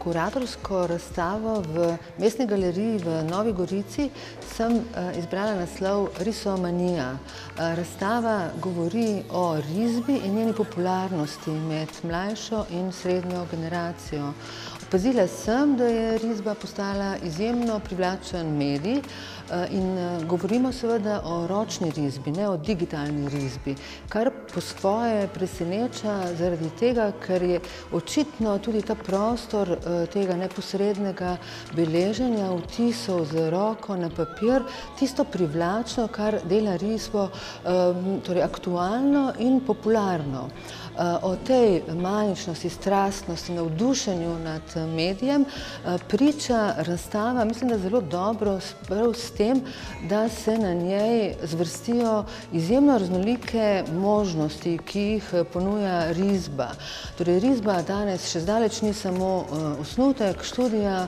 kuratorsko razstavo v Mestni galeriji v Novi Gorici sem izbrala naslov Risomanija. Razstava govori o risbi in njeni popularnosti med mlajšo in srednjo generacijo. Opazila sem, da je risba postala izjemno privlačen medij in govorimo seveda o ročni risbi, ne o digitalni risbi, kar po svoje preseneča zaradi tega, ker je očitno tudi ta prostor tega neposrednega beleženja vtisov z roko na papir tisto privlačno, kar dela risbo torej aktualno in popularno. O tej maničnosti, strastnosti, navdušenju nad medijem priča razstava, mislim, da zelo dobro prav s tem, da se na njej zvrstijo izjemno raznolike možnosti, ki jih ponuja risba. Torej, risba danes še zdaleč ni samo osnutek, študija,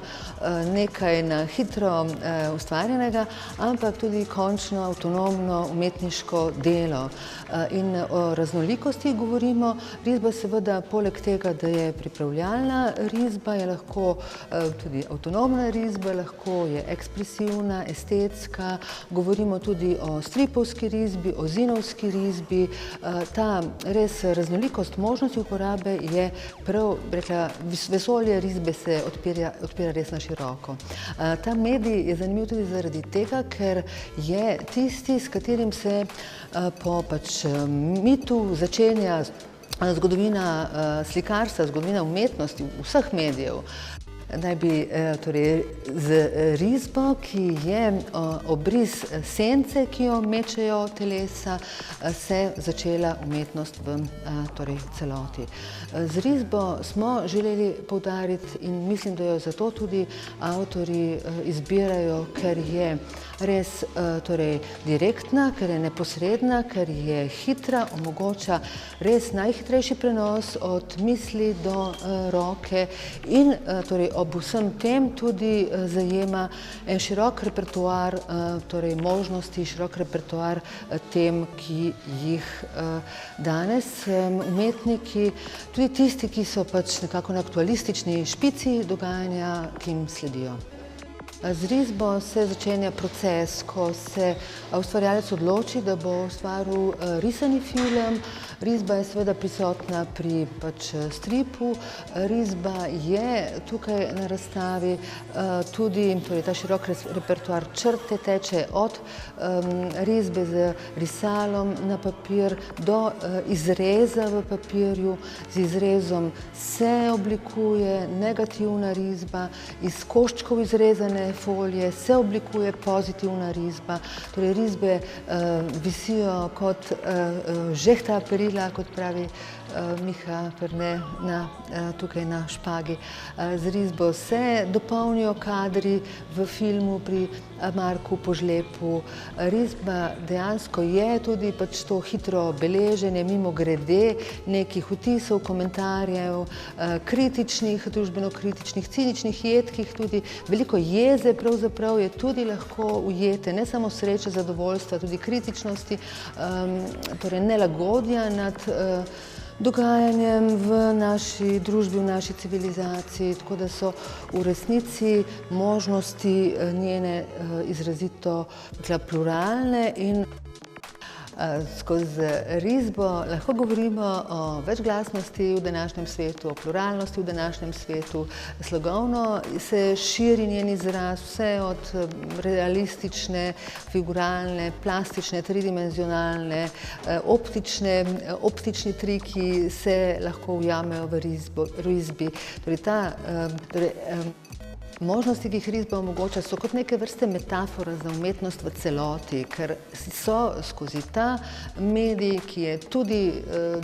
nekaj na hitro ustvarjenega, ampak tudi končno avtonomno umetniško delo. In o raznolikosti govorimo. Risba seveda poleg tega, da je pripravljalna risba, je lahko tudi avtonomna risba, lahko je ekspresivna, estetska. Govorimo tudi o stripovski risbi, o zinovski risbi. Ta res raznolikost možnosti uporabe je prav, rekla, vesolje risbe se odpira res na široko. Ta medij je zanimiv tudi zaradi tega, ker je tisti, s katerim se po mitu začenja zgodovina slikarstva, zgodovina umetnosti vseh medijev. Naj bi torej z risbo, ki je obris sence, ki jo mečejo telesa, se začela umetnost v torej celoti. Z risbo smo želeli poudariti in mislim, da jo zato tudi avtorji izbirajo, ker je res torej direktna, ker je neposredna, ker je hitra, omogoča res najhitrejši prenos od misli do roke in torej ob vsem tem tudi zajema en širok repertoar torej možnosti, širok repertoar tem, ki jih danes umetniki, tudi tisti, ki so pač nekako na aktualistični špici dogajanja, ki jim sledijo. Z risbo se začenja proces, ko se ustvarjalec odloči, da bo ustvaril risani film. Risba je seveda prisotna pri stripu. Risba je tukaj na razstavi tudi, torej ta širok repertoar črte teče od risbe z risalom na papir do izreza v papirju. Z izrezom se oblikuje negativna risba, iz koščkov izrezane folije se oblikuje pozitivna risba. Torej risbe visijo kot žehta perila, kot pravi Miha Perne tukaj na špagi. Z risbo se dopolnijo kadri v filmu pri Marku Požlepu. Risba dejansko je tudi to hitro beleženje, mimogrede nekih vtisov, komentarjev, kritičnih, družbeno-kritičnih, ciničnih, jedkih tudi. Veliko jeze pravzaprav je tudi lahko ujete, ne samo sreče, zadovoljstva, tudi kritičnosti, torej nelagodja nad dogajanjem v naši družbi, v naši civilizaciji, tako da so v resnici možnosti njene izrazito pluralne in skozi risbo lahko govorimo o večglasnosti v današnjem svetu, o pluralnosti v današnjem svetu. Slogovno se širi njen izraz, vse od realistične, figuralne, plastične, tridimenzionalne, optični triki se lahko ujamejo v risbi. Možnosti, ki jih risba omogoča, so kot neke vrste metafora za umetnost v celoti, ker so skozi ta medij, ki je tudi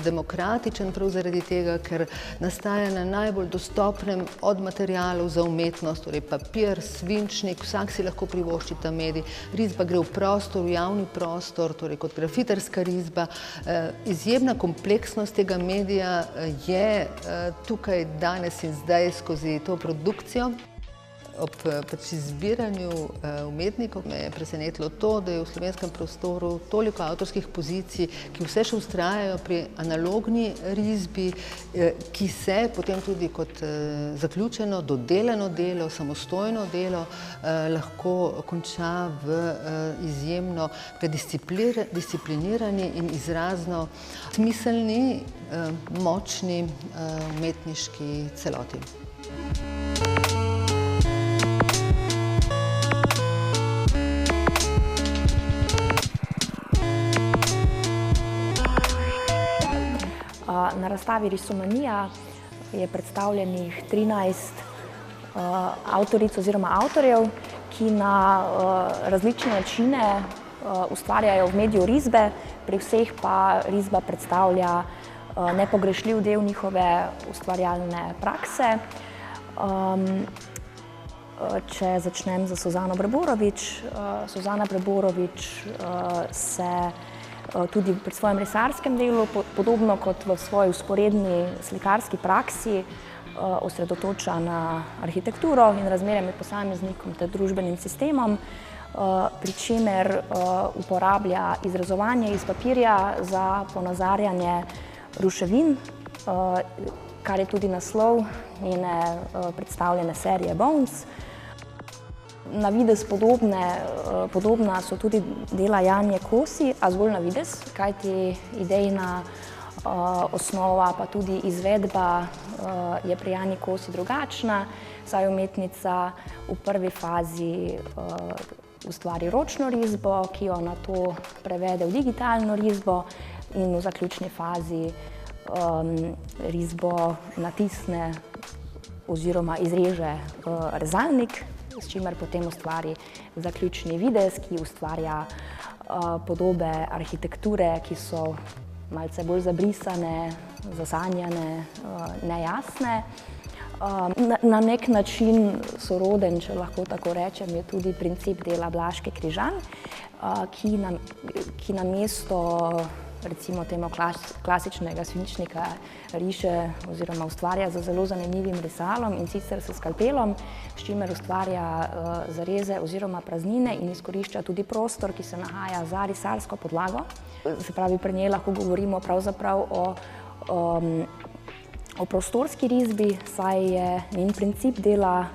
demokratičen prav zaradi tega, ker nastaja na najbolj dostopnem od materialov za umetnost, torej papir, svinčnik, vsak si lahko privošči ta medij. Risba gre v prostor, v javni prostor, torej kot grafitarska risba. Izjemna kompleksnost tega medija je tukaj danes in zdaj skozi to produkcijo. Ob izbiranju umetnikov me je presenetilo to, da je v slovenskem prostoru toliko avtorskih pozicij, ki vse še vztrajajo pri analogni risbi, ki se potem tudi kot zaključeno, dodelano delo, samostojno delo lahko konča v izjemno disciplinirani in izrazno smiselni, močni umetniški celoti. Na razstavi Risomanija je predstavljenih 13 avtoric oziroma avtorjev, ki na različne načine ustvarjajo v mediju risbe, pri vseh pa risba predstavlja nepogrešljiv del njihove ustvarjalne prakse. Če začnem za Suzano Breborovič. Suzana Breborovič se tudi pri svojem risarskem delu, podobno kot v svoji vzporedni slikarski praksi, osredotoča na arhitekturo in razmerje med posameznikom ter družbenim sistemom, pri čemer uporablja izrezovanje iz papirja za ponazarjanje ruševin, kar je tudi naslov njene predstavljene serije Bones. Na videz podobna so tudi dela Janje Kosi, a zgolj na videz, kajti idejna osnova pa tudi izvedba je pri Janji Kosi drugačna, saj umetnica v prvi fazi ustvari ročno risbo, ki jo nato prevede v digitalno risbo in v zaključni fazi risbo natisne oziroma izreže rezalnik, s čimer potem ustvari zaključni videz, ki ustvarja podobe arhitekture, ki so malce bolj zabrisane, zasanjane, nejasne. Na nek način soroden, če lahko tako rečem, je tudi princip dela Blažke Križan, ki namesto recimo temu klasičnega svinčnika riše oziroma ustvarja z zelo zanimivim risalom, in sicer s skalpelom, s čimer ustvarja zareze oziroma praznine in izkorišča tudi prostor, ki se nahaja za risarsko podlago. Se pravi, pri njej lahko govorimo pravzaprav o prostorski risbi, saj je njen princip dela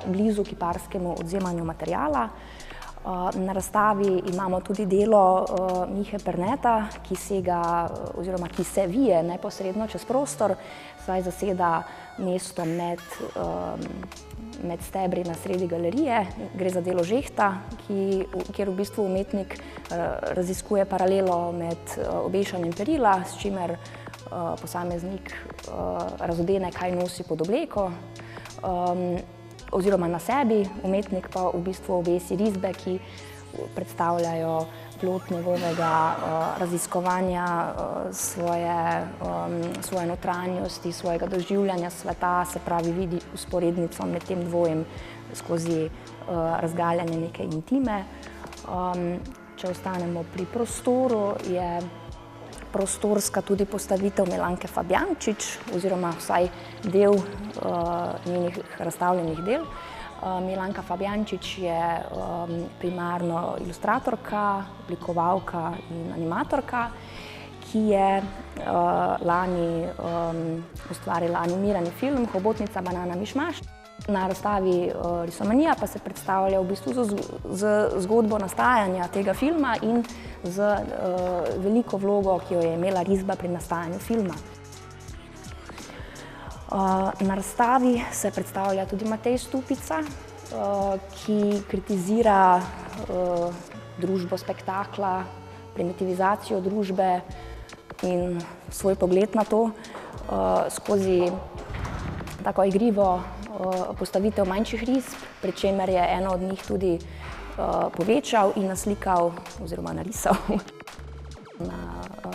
blizu kiparskemu odvzemanju materiala. Na razstavi imamo tudi delo Mihe Perneta, ki se vije neposredno čez prostor, saj zaseda mesto med stebri na sredi galerije. Gre za delo Žehta, kjer v bistvu umetnik raziskuje paralelo med obešanjem perila, s čimer posameznik razodene, kaj nosi pod obleko, oziroma na sebi, umetnik pa v bistvu obesi risbe, ki predstavljajo plod njegovega raziskovanja svoje notranjosti, svojega doživljanja sveta, se pravi vidi vzporednico med tem dvojem skozi razgaljanje neke intime. Če ostanemo pri prostoru, je prostorska tudi postavitev Milanke Fabjančič, oziroma vsaj del njenih razstavljenih del. Milanka Fabjančič je primarno ilustratorka, oblikovalka in animatorka, ki je lani ustvarila animirani film Hobotnica, banana, mišmaš. Na razstavi Risomanija pa se predstavlja v bistvu z zgodbo nastajanja tega filma in z veliko vlogo, ki jo je imela risba pri nastajanju filma. Na razstavi se predstavlja tudi Matej Stupica, ki kritizira družbo spektakla, primitivizacijo družbe in svoj pogled na to skozi tako igrivo postavitev manjših risb, pri čemer je eno od njih tudi povečal in naslikal oziroma narisal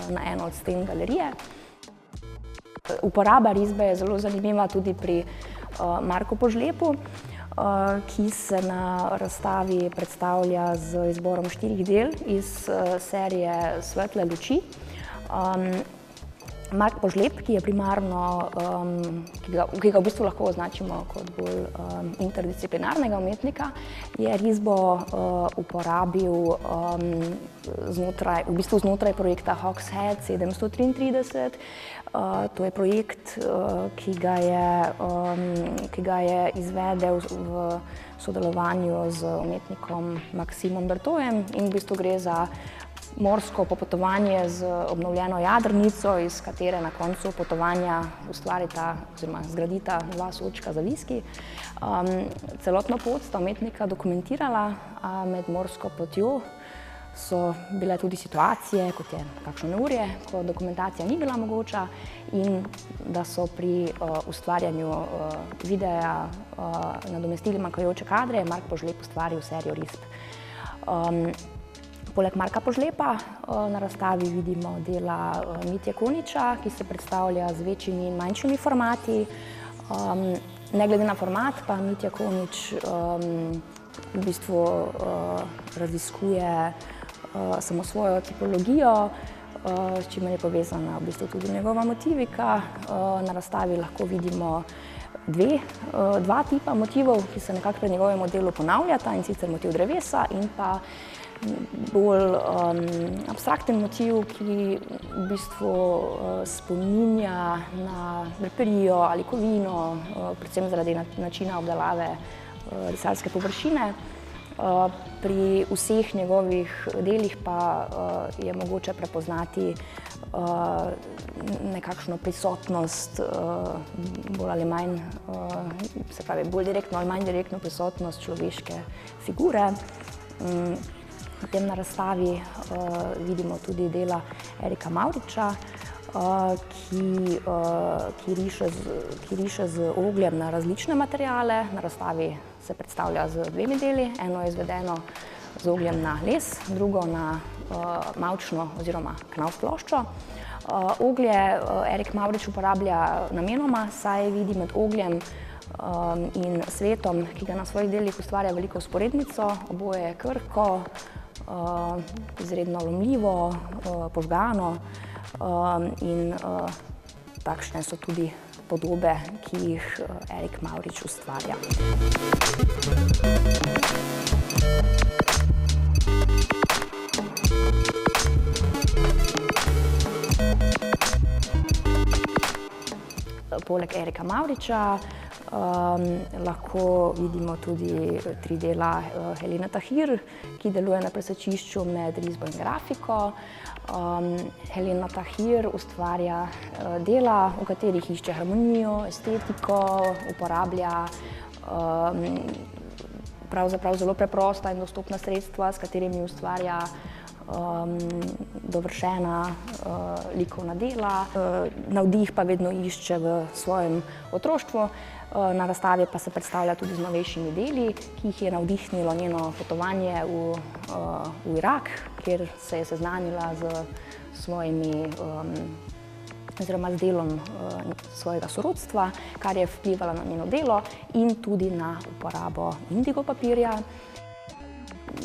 na eno od sten galerije. Uporaba risbe je zelo zanimiva tudi pri Marku Požlepu, ki se na razstavi predstavlja z izborom 4 del iz serije Svetle luči. Mark Požlep, ki je primarno, ki ga v bistvu lahko označimo kot bolj interdisciplinarnega umetnika, je risbo uporabil znotraj projekta Hogshead 733. To je projekt, ki ga je izvedel v sodelovanju z umetnikom Maksimom Bertojem, in v bistvu gre za morsko popotovanje z obnovljeno jadrnico, iz katere na koncu potovanja ustvarita oziroma zgradita dva sodčka za viski. Celotno pot sta umetnika dokumentirala, a med morsko potjo so bile tudi situacije, kot je kakšno neurje, ko dokumentacija ni bila mogoča, in da so pri ustvarjanju videa nadomestili manjkajoče kadre, je Mark Požlep ustvaril serijo risb. Poleg Marka Požlepa na razstavi vidimo dela Mitje Koniča, ki se predstavlja z večjimi in manjšimi formati. Ne glede na format pa Mitja Konič v bistvu raziskuje samo svojo tipologijo, s čimer je povezana v bistvu tudi njegova motivika. Na razstavi lahko vidimo dva tipa motivov, ki se nekako pri njegovem delu ponavljata, in sicer motiv drevesa in pa bolj abstrakten motiv, ki v bistvu spominja na draperijo ali kovino, predvsem zaradi načina obdelave risarske površine. Pri vseh njegovih delih pa je mogoče prepoznati nekakšno prisotnost, bolj ali manj, se pravi bolj direktno ali manj direktno prisotnost človeške figure. Potem na razstavi vidimo tudi dela Erika Mavriča, ki riše z ogljem na različne materiale. Na razstavi se predstavlja z dvemi deli. Eno je izvedeno z ogljem na les, drugo na mavčno oziroma knauf ploščo. Oglje Erik Mavrič uporablja namenoma, saj vidi med ogljem in svetom, ki ga na svojih delih ustvarja, veliko vzporednico. Oboje je krhko, izredno lomljivo, požgano, in takšne so tudi podobe, ki jih Erik Mavrič ustvarja. Poleg Erika Mavriča lahko vidimo tudi 3 dela Helene Tahir, ki deluje na presečišču med risbo in grafiko. Helena Tahir ustvarja dela, v katerih išče harmonijo, estetiko, uporablja pravzaprav zelo preprosta in dostopna sredstva, s katerimi ustvarja dovršena likovna dela. Navdih pa vedno išče v svojem otroštvu. Na razstavi pa se predstavlja tudi z novejšimi deli, ki jih je navdihnilo njeno potovanje v Irak, kjer se je seznanila s svojimi oziroma z delom svojega sorodstva, kar je vplivalo na njeno delo in tudi na uporabo indigo papirja.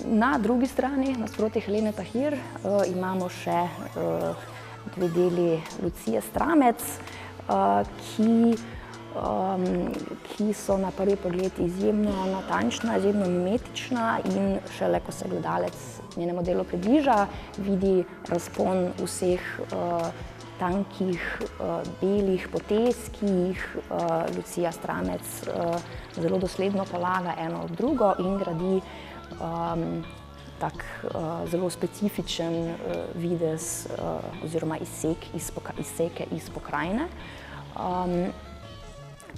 Na drugi strani, nasproti Helene Tahir, imamo še 2 deli Lucije Stramec, ki so na prvi pogled izjemno natančna, izjemno mimetična, in šele ko se gledalec njenemu delu približa, vidi razpon vseh tankih, belih potez, ki jih Lucija Stramec zelo dosledno polaga eno ob drugo in gradi tak zelo specifičen videz oziroma izseke iz pokrajine.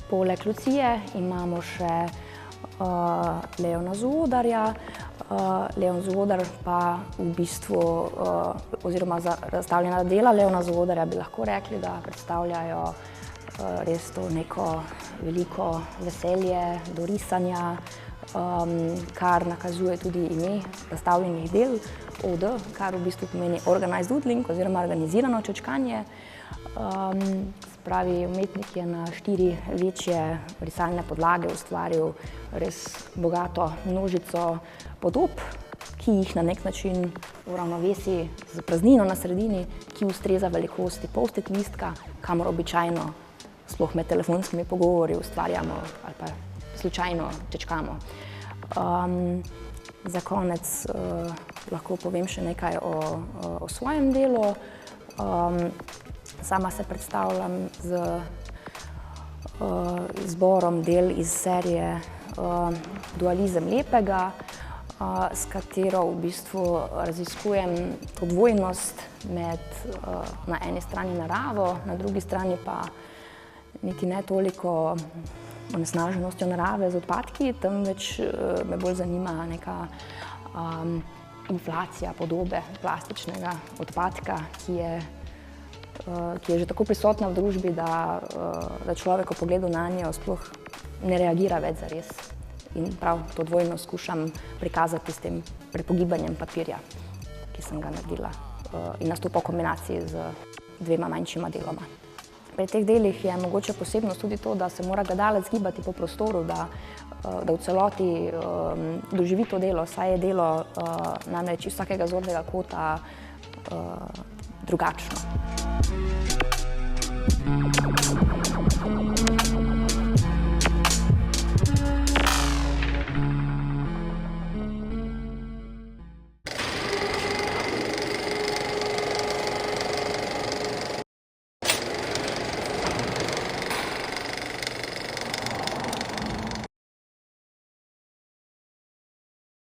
Poleg Lucije imamo še Leona Zvodarja. Leon Zvodar pa v bistvu, oziroma razstavljena dela Leona Zvodarja bi lahko rekli, da predstavljajo res to neko veliko veselje do risanja, kar nakazuje tudi ime razstavljenih del, OD, kar v bistvu pomeni organized doodling oziroma organizirano čečkanje. Pravi umetnik je na 4 večje risalne podlage ustvaril res bogato množico podob, ki jih na nek način uravnovesi z praznino na sredini, ki ustreza velikosti post-it listka, kamor običajno, sploh med telefonskimi pogovori, ustvarjamo ali pa slučajno čečkamo. Za konec lahko povem še nekaj o svojem delu. Sama se predstavljam z izborom del iz serije Dualizem lepega, s katero v bistvu raziskujem to dvojnost med na eni strani naravo, na drugi strani pa niti ne toliko onesnaženostjo narave z odpadki, temveč me bolj zanima neka inflacija podobe plastičnega odpadka, ki je že tako prisotna v družbi, da človek ob pogledu nanjo sploh ne reagira več zares. In prav to dvojnost skušam prikazati s tem prepogibanjem papirja, ki sem ga naredila in nastopa v kombinaciji z dvema manjšima deloma. Pri teh delih je mogoče posebnost tudi to, da se mora gledalec gibati po prostoru, da v celoti doživi to delo, saj je delo namreč iz vsakega zornega kota drugačno.